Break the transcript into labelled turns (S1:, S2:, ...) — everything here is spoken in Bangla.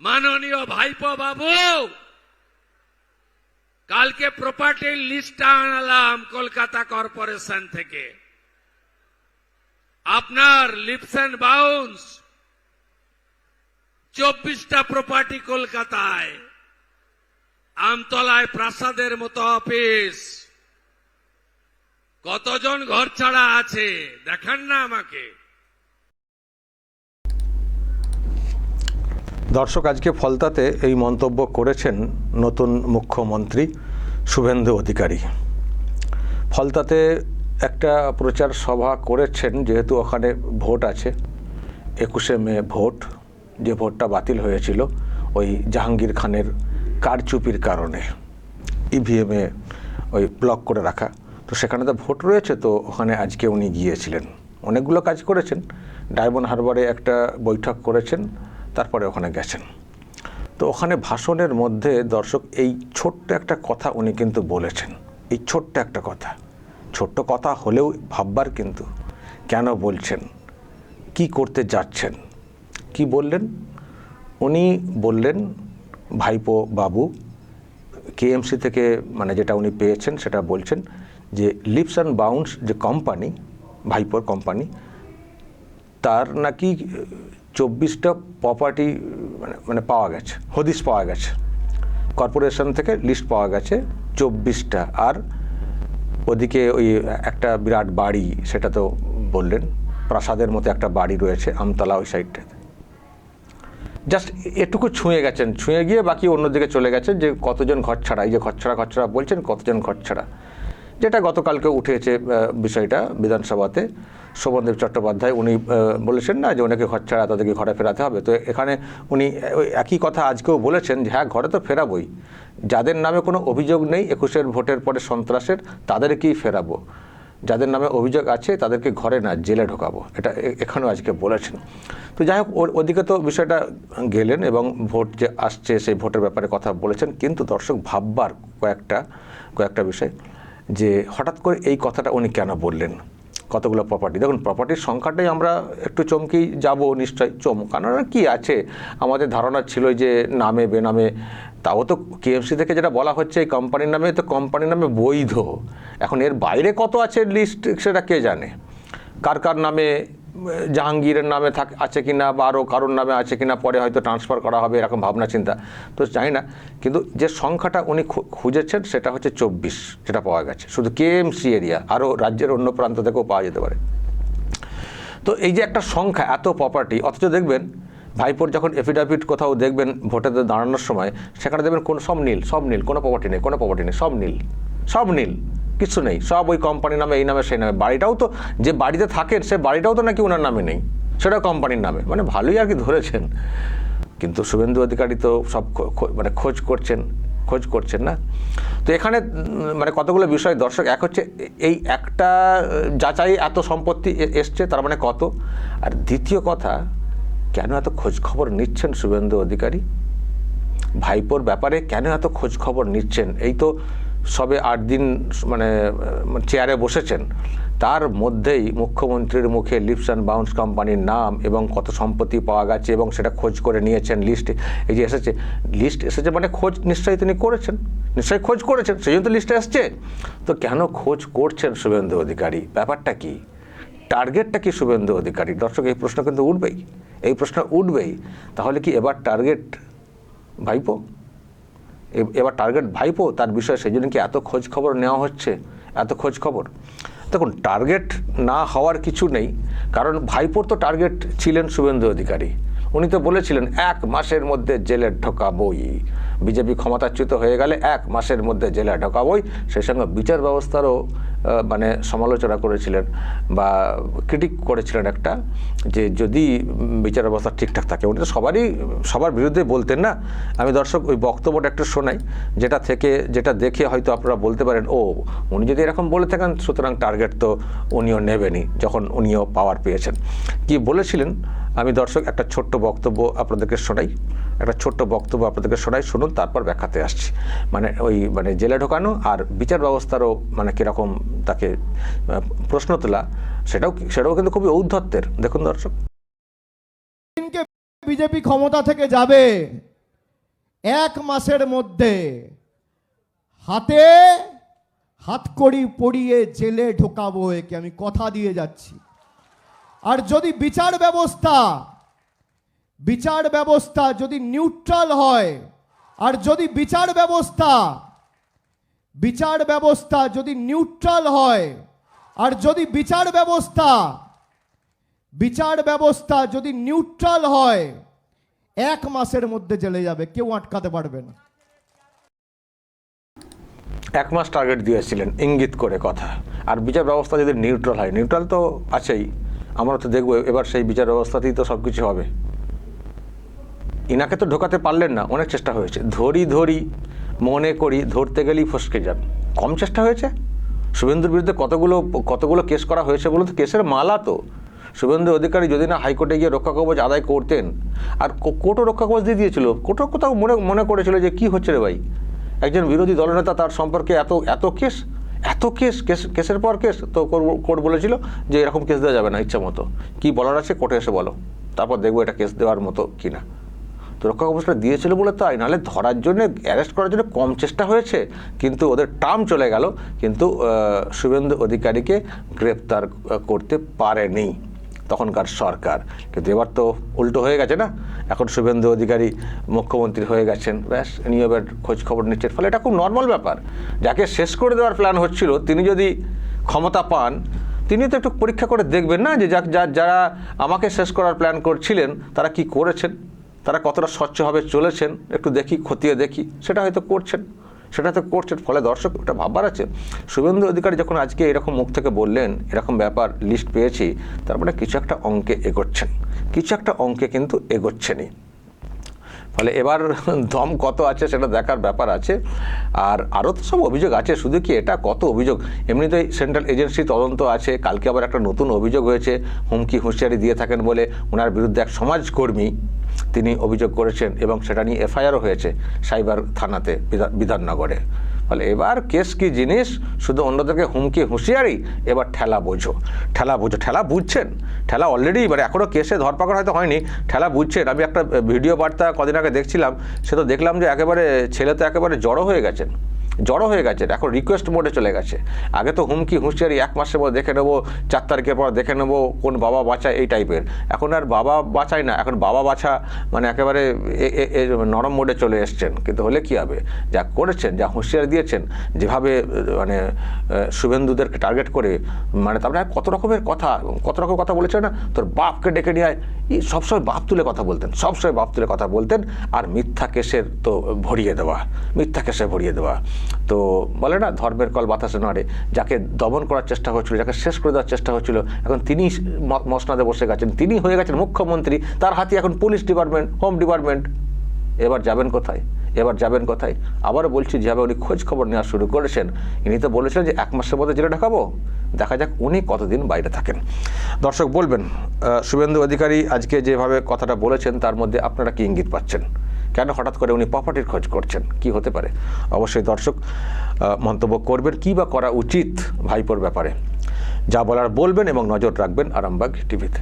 S1: মাননীয় ভাইপো বাবু, কালকে প্রপার্টির লিস্ট আনলাম কলকাতা কর্পোরেশন থেকে। আপনার লিপস এন্ড বাউন্স 24টা প্রপার্টি কলকাতায়, আমতলায় প্রাসাদের মতো অফিস। কতজন ঘর ছাড়া আছে দেখান না আমাকে।
S2: দর্শক, আজকে ফলতাতে এই মন্তব্য করেছেন নতুন মুখ্যমন্ত্রী শুভেন্দু অধিকারী। ফলতাতে একটা প্রচার সভা করেছেন, যেহেতু ওখানে ভোট আছে, 21শে মে ভোট, যে ভোটটা বাতিল হয়েছিল ওই জাহাঙ্গীর খানের কারচুপির কারণে, ইভিএমে ওই ব্লক করে রাখা। তো সেখানে তো ভোট রয়েছে, তো ওখানে আজকে উনি গিয়েছিলেন। অনেকগুলো কাজ করেছেন, ডায়মন্ড হারবারে একটা বৈঠক করেছেন, তারপরে ওখানে গেছেন। তো ওখানে ভাষণের মধ্যে দর্শক এই ছোট্ট একটা কথা উনি কিন্তু বলেছেন। এই ছোট্ট একটা কথা, ছোট্ট কথা হলেও ভাববার, কিন্তু কেন বলছেন, কি করতে যাচ্ছেন, কি বললেন উনি? বললেন ভাইপো বাবু কেএমসি থেকে, মানে যেটা উনি পেয়েছেন সেটা বলছেন যে লিপস অ্যান্ড বাউন্স যে কোম্পানি, ভাইপোর কোম্পানি, তার নাকি 24টা প্রপার্টি মানে পাওয়া গেছে, হদিশ পাওয়া গেছে, কর্পোরেশন থেকে লিস্ট পাওয়া গেছে 24টা। আর ওদিকে ওই একটা বিরাট বাড়ি, সেটা তো বললেন, প্রাসাদের মতো একটা বাড়ি রয়েছে আমতলা ওই সাইডটাতে। জাস্ট এটুকু ছুঁয়ে গেছেন, ছুঁয়ে গিয়ে বাকি অন্যদিকে চলে গেছেন যে কতজন ঘর ছাড়া, এই যে ঘর ছাড়া বলছেন, কতজন ঘর ছাড়া, যেটা গতকালকে উঠেছে বিষয়টা বিধানসভাতে। শোভনদেব চট্টোপাধ্যায় উনি বলেছেন না যে ওনাকে ঘর ছাড়া তাদেরকে ঘরে ফেরাতে হবে। তো এখানে উনি ওই একই কথা আজকেও বলেছেন যে হ্যাঁ, ঘরে তো ফেরাবোই, যাদের নামে কোনো অভিযোগ নেই 21শে ভোটের পরে সন্ত্রাসের, তাদেরকেই ফেরাবো, যাদের নামে অভিযোগ আছে তাদেরকে ঘরে না জেলে ঢোকাবো, এটা এখানেও আজকে বলেছেন। তো যাই হোক, ওদিকে তো বিষয়টা গেলেন এবং ভোট যে আসছে সেই ভোটের ব্যাপারে কথা বলেছেন। কিন্তু দর্শক, ভাববার কয়েকটা বিষয়, যে হঠাৎ করে এই কথাটা উনি কেন বললেন। কতগুলো প্রপার্টি, দেখুন প্রপার্টির সংখ্যাটাই আমরা একটু চমকেই যাব, নিশ্চয়ই চমকানোর কি আছে। আমাদের ধারণা ছিল যে নামে বেনামে, তাও তো কেএমসি থেকে যেটা বলা হচ্ছে এই কোম্পানির নামে, তো কোম্পানির নামে বৈধ। এখন এর বাইরে কত আছে লিস্ট, সেটা কে জানে, কার কার নামে, জাহাঙ্গীরের নামে আছে কিনা, বা আরও কারোর নামে আছে কিনা, পরে হয়তো ট্রান্সফার করা হবে, এরকম ভাবনা চিন্তা তো জানি না। কিন্তু যে সংখ্যাটা উনি খুঁজেছেন সেটা হচ্ছে 24, যেটা পাওয়া গেছে শুধু কেএমসি এরিয়া, আরও রাজ্যের অন্য প্রান্ত থেকেও পাওয়া যেতে পারে। তো এই যে একটা সংখ্যা, এত প্রপার্টি, অথচ দেখবেন ভাইপোর যখন এফিডেভিট কোথাও দেখবেন ভোটে দাঁড়ানোর সময়, সেখানে দেখবেন সব নীল, কোনো প্রপার্টি নেই, সব নীল, কিছু নেই, সব ওই কোম্পানির নামে, এই নামে সেই নামে। বাড়িটাও তো, যে বাড়িতে থাকেন সে বাড়িটাও তো নাকি ওনার নামে নেই, সেটা কোম্পানির নামে। মানে ভালোই আর কি ধরেছেন। কিন্তু শুভেন্দু অধিকারী তো সব মানে খোঁজ করছেন না। তো এখানে মানে কতগুলো বিষয় দর্শক, এক হচ্ছে এই একটা যাচাই, এত সম্পত্তি এসছে, তার মানে কত। আর দ্বিতীয় কথা, কেন এত খোঁজ খবর নিচ্ছেন শুভেন্দু অধিকারী ভাইপোর ব্যাপারে, কেন এত খোঁজ খবর নিচ্ছেন? এই তো সবে 8 দিন মানে চেয়ারে বসেছেন, তার মধ্যেই মুখ্যমন্ত্রীর মুখে লিপস অ্যান্ড বাউন্স কোম্পানির নাম এবং কত সম্পত্তি পাওয়া গেছে, এবং সেটা খোঁজ করে নিয়েছেন। লিস্টে এই যে লিস্ট এসেছে, মানে খোঁজ নিশ্চয়ই তিনি করেছেন, সেই জন্য তো লিস্টে এসছে। তো কেন খোঁজ করছেন শুভেন্দু অধিকারী, ব্যাপারটা কি, টার্গেটটা কি শুভেন্দু অধিকারী? দর্শক, এই প্রশ্ন কিন্তু উঠবেই। তাহলে কি এবার টার্গেট ভাইপো? এবার টার্গেট ভাইপো, তার বিষয়ে সেই জন্য কি এত খোঁজ খবর নেওয়া হচ্ছে, এত খোঁজ খবর? দেখুন, টার্গেট না হওয়ার কিছু নেই, কারণ ভাইপোর তো টার্গেট ছিলেন শুভেন্দু অধিকারী। উনি তো বলেছিলেন 1 মাসের মধ্যে জেলে ঢোকাবই, বিজেপি ক্ষমতাচ্যুত হয়ে গেলে 1 মাসের মধ্যে জেলে ঢোকাবই। সেই সঙ্গে বিচার ব্যবস্থারও মানে সমালোচনা করেছিলেন বা ক্রিটিক করেছিলেন একটা, যে যদি বিচার ব্যবস্থা ঠিকঠাক থাকে। উনি তো সবার বিরুদ্ধে বলতেন না। আমি দর্শক ওই বক্তব্যটা একটু শোনাই, যেটা দেখে হয়তো আপনারা বলতে পারেন, ও উনি যদি এরকম বলে থাকেন সুতরাং টার্গেট তো উনিও নেবেনই, যখন উনিও পাওয়ার পেয়েছেন। কি বলেছিলেন আমি দর্শক একটা ছোট্ট বক্তব্য আপনাদেরকে শোনাই, শুনুন, তারপর ব্যাখ্যাতে আসছি। মানে জেলে ঢোকানো আর বিচার ব্যবস্থারও মানে কীরকম তাকে প্রশ্ন তোলা, সেটাও কিন্তু খুবই ঔদ্ধত্যের। দেখুন দর্শক,
S3: বিজেপি ক্ষমতা থেকে যাবে 1 মাসের মধ্যে হাতে হাতকড়ি পরিয়ে জেলে ঢোকাবো, একে আমি কথা দিয়ে যাচ্ছি। আর যদি বিচার ব্যবস্থা যদি নিউট্রাল হয়, আর যদি বিচার ব্যবস্থা যদি নিউট্রাল হয়, আর যদি বিচার ব্যবস্থা যদি নিউট্রাল হয়, 1 মাসের মধ্যে জেলে যাবে, কেউ আটকাতে পারবে না।
S2: 1 মাস টার্গেট দিয়েছিলেন ইঙ্গিত করে কথা। আর বিচার ব্যবস্থা যদি নিউট্রাল হয়, নিউট্রাল তো আছেই, আমরা তো দেখবো এবার সেই বিচার ব্যবস্থাতেই তো সব কিছু হবে। ইনাকে তো ঢোকাতে পারলেন না, অনেক চেষ্টা হয়েছে, ধরি মনে করি ধরতে গেলেই ফসকে যান। কম চেষ্টা হয়েছে? শুভেন্দুর বিরুদ্ধে কতগুলো কেস করা হয়েছে বলে তো, কেসের মালা তো। শুভেন্দু অধিকারী যদি না হাইকোর্টে গিয়ে রক্ষা কবচ আদায় করতেন, আর কোর্টও রক্ষা কবচ দিয়ে দিয়েছিল, কোর্টও কোথাও মনে করেছিল যে কি হচ্ছে রে ভাই, একজন বিরোধী দলনেতা, তার সম্পর্কে এত কেসের পর কেস, তো কোর্ট বলেছিল যে এরকম কেস দেওয়া যাবে না, ইচ্ছা মতো কি বলার আছে কোর্টে এসে বলো, তারপর দেখবো এটা কেস দেওয়ার মতো কিনা। তো রক্ষা কবচটা দিয়েছিল বলে তাই, নাহলে ধরার জন্য, অ্যারেস্ট করার জন্য কম চেষ্টা হয়েছে, কিন্তু ওদের টার্ম চলে গেল, কিন্তু শুভেন্দু অধিকারীকে গ্রেপ্তার করতে পারেনি তখনকার সরকার। কিন্তু এবার তো উল্টো হয়ে গেছে না, এখন শুভেন্দু অধিকারী মুখ্যমন্ত্রী হয়ে গেছেন, ব্যাস নিয়ে এবার খোঁজ খবর নিচ্ছেন। ফলে এটা খুব নর্মাল ব্যাপার। যাকে শেষ করে দেওয়ার প্ল্যান হচ্ছিল, তিনি যদি ক্ষমতা পান, তিনি তো একটু পরীক্ষা করে দেখবেন না যে যারা আমাকে শেষ করার প্ল্যান করছিলেন তারা কি করেছেন, তারা কতটা স্বচ্ছভাবে চলেছেন, একটু দেখি, খতিয়ে দেখি, সেটা হয়তো করছেন। ফলে দর্শক এটা ভাববার আছে, শুভেন্দু অধিকারী যখন আজকে এরকম মুখ থেকে বললেন এরকম ব্যাপার লিস্ট পেয়েছি, তারপরে কিছু একটা অঙ্কে কিন্তু এগোচ্ছেনই। ফলে এবার দম কত আছে সেটা দেখার ব্যাপার আছে। আর আরও তো সব অভিযোগ আছে, শুধু কি এটা, কত অভিযোগ। এমনিতেই সেন্ট্রাল এজেন্সি তদন্ত আছে, কালকে আবার একটা নতুন অভিযোগ হয়েছে, হুমকি হুঁশিয়ারি দিয়ে থাকেন বলে ওনার বিরুদ্ধে এক সমাজকর্মী তিনি অভিযোগ করেছেন, এবং সেটা নিয়ে এফআইআরও হয়েছে সাইবার থানাতে বিধাননগরে। ফলে এবার কেস কি জিনিস, শুধু অন্যদেরকে হুমকি হুঁশিয়ারি, এবার ঠেলা বুঝছেন, ঠেলা অলরেডি, মানে এখনও কেসে ধরপাকড় হয়তো হয়নি, ঠেলা বুঝছেন। আমি একটা ভিডিও বার্তা কদিন আগে দেখছিলাম, সে তো দেখলাম যে ছেলে তো একেবারে জড়ো হয়ে গেছেন, এখন রিকোয়েস্ট মোডে চলে গেছে। আগে তো হুমকি হুঁশিয়ারি, 1 মাসের পর দেখে নেবো, 4 তারিখের পর দেখে নেবো কোন বাবা বাঁচায়, এই টাইপের। এখন আর বাবা বাঁচায় না, এখন বাবা বাছা মানে একেবারে নরম মোডে চলে এসছেন। কিন্তু হলে কি হবে, যা করেছেন, যা হুঁশিয়ারি দিয়েছেন, যেভাবে মানে শুভেন্দুদেরকে টার্গেট করে, মানে তারপরে কত রকমের কথা বলেছেন না, তোর বাপকে ডেকে নিয়ে আয়, সবসময় বাপ তুলে কথা বলতেন, আর মিথ্যা কেসে ভরিয়ে দেওয়া। তো বলে না, ধর্মের কল বাতাসে নড়ে, যাকে দমন করার চেষ্টা হচ্ছিল, যাকে শেষ করে দেওয়ার চেষ্টা হচ্ছিল, এখন তিনি মসনাদে বসে গেছেন, তিনি হয়ে গেছেন মুখ্যমন্ত্রী, তার হাতে এখন পুলিশ ডিপার্টমেন্ট, হোম ডিপার্টমেন্ট। এবার যাবেন কোথায়? আবারও বলছি, যেভাবে উনি খোঁজ খবর নেওয়া শুরু করেছেন, ইনি তো বলেছেন যে 1 মাসের মধ্যে জেলে ঢাকাবো, দেখা যাক উনি কতদিন বাইরে থাকেন। দর্শক বলবেন, শুভেন্দু অধিকারী আজকে যেভাবে কথাটা বলেছেন, তার মধ্যে আপনারা কি ইঙ্গিত পাচ্ছেন? কেন হঠাৎ করে উনি প্রপার্টির খোঁজ করছেন, কি হতে পারে? অবশ্যই দর্শক মন্তব্য করবেন, কী বা করা উচিত ভাইপোর ব্যাপারে। যা বলার বলবেন এবং নজর রাখবেন আরামবাগ টিভিতে।